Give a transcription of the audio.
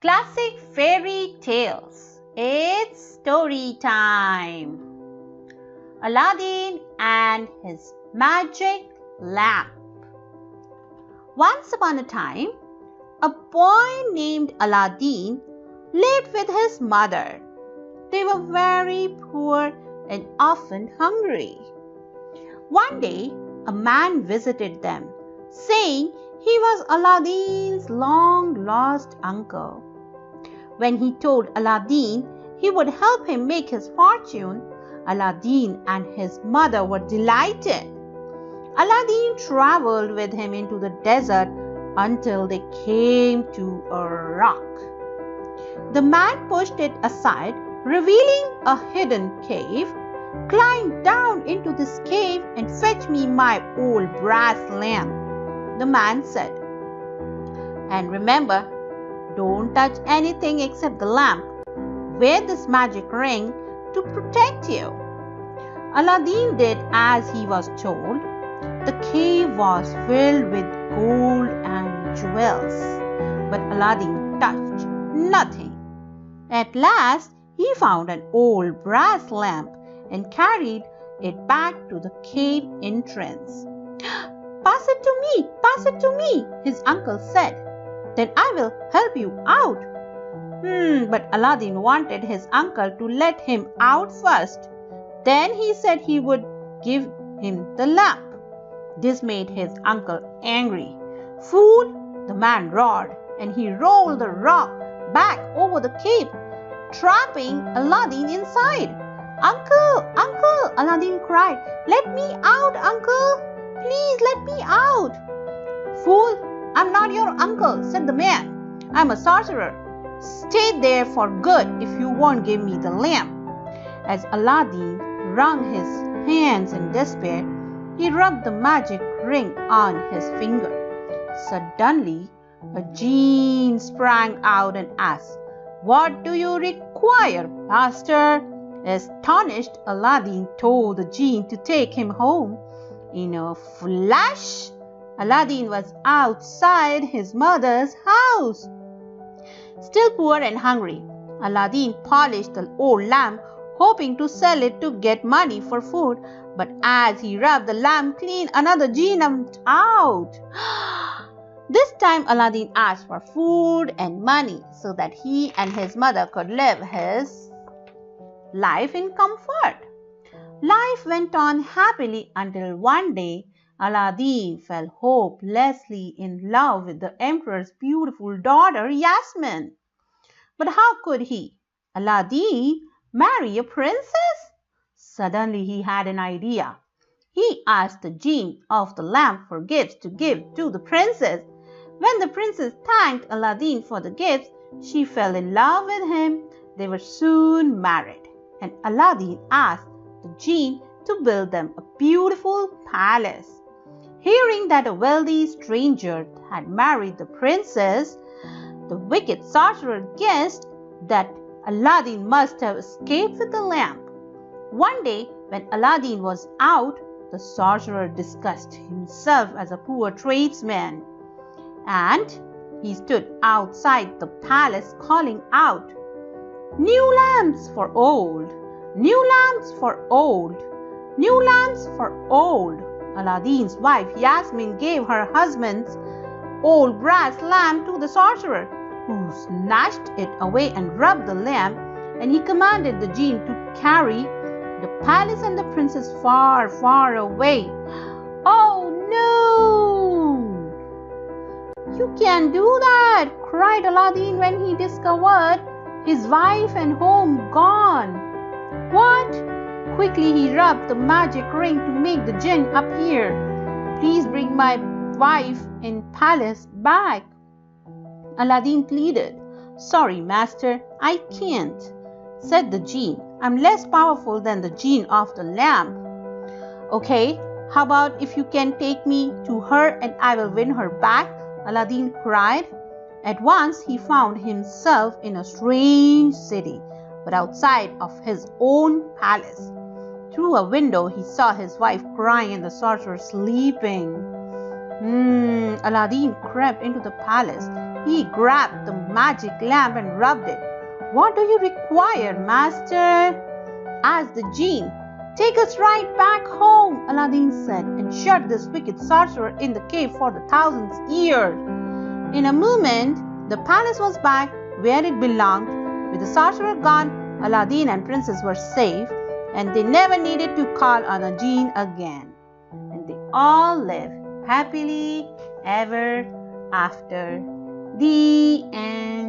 Classic fairy tales. It's story time. Aladdin and his magic lamp. Once upon a time, a boy named Aladdin lived with his mother. They were very poor and often hungry. One day, a man visited them, saying he was Aladdin's long-lost uncle. When he told Aladdin he would help him make his fortune, Aladdin and his mother were delighted. Aladdin traveled with him into the desert until they came to a rock. The man pushed it aside, revealing a hidden cave. "Climb down into this cave and fetch me my old brass lamp," the man said. "And remember, don't touch anything except the lamp. Wear this magic ring to protect you." Aladdin did as he was told. The cave was filled with gold and jewels, but Aladdin touched nothing. At last, he found an old brass lamp and carried it back to the cave entrance. "Pass it to me, pass it to me," his uncle said. "Then I will help you out." But Aladdin wanted his uncle to let him out first. Then he said he would give him the lamp. This made his uncle angry. "Fool!" the man roared, and he rolled the rock back over the cave, trapping Aladdin inside. "Uncle, uncle!" Aladdin cried. "Let me out, uncle! Please let me out!" "Fool! I'm not your uncle," said the man. "I'm a sorcerer. Stay there for good if you won't give me the lamp." As Aladdin wrung his hands in despair, he rubbed the magic ring on his finger. Suddenly, a genie sprang out and asked, "What do you require, master?" Astonished, Aladdin told the genie to take him home. In a flash, Aladdin was outside his mother's house. Still poor and hungry, Aladdin polished the old lamp, hoping to sell it to get money for food. But as he rubbed the lamp clean, another genie jumped out. This time Aladdin asked for food and money so that he and his mother could live his life in comfort. Life went on happily until one day Aladdin fell hopelessly in love with the emperor's beautiful daughter Yasmin. But how could he, Aladdin, marry a princess? Suddenly he had an idea. He asked the genie of the lamp for gifts to give to the princess. When the princess thanked Aladdin for the gifts, she fell in love with him. They were soon married, and Aladdin asked the genie to build them a beautiful palace. Hearing that a wealthy stranger had married the princess, the wicked sorcerer guessed that Aladdin must have escaped with the lamp. One day, when Aladdin was out, the sorcerer disguised himself as a poor tradesman, and he stood outside the palace calling out, "New lamps for old! New lamps for old! New lamps for old!" Aladdin's wife Yasmin gave her husband's old brass lamp to the sorcerer, who snatched it away and rubbed the lamp, and he commanded the genie to carry the palace and the princess far, far away. "Oh no! You can't do that!" cried Aladdin when he discovered his wife and home gone. "What?" Quickly he rubbed the magic ring to make the jinn appear. "Please bring my wife and palace back." Aladdin pleaded. "Sorry, master, I can't," said the genie. "I'm less powerful than the genie of the lamp." "Okay, how about if you can take me to her and I will win her back?" Aladdin cried. At once he found himself in a strange city, but outside of his own palace. Through a window he saw his wife crying and the sorcerer sleeping. Aladdin crept into the palace. He grabbed the magic lamp and rubbed it. "What do you require, master?" asked the genie. "Take us right back home," Aladdin said, "and shut this wicked sorcerer in the cave for the 1,000th year." In a moment, the palace was back where it belonged. With the sorcerer gone, Aladdin and Princess were safe, and they never needed to call on a genie again. And they all lived happily ever after. The end.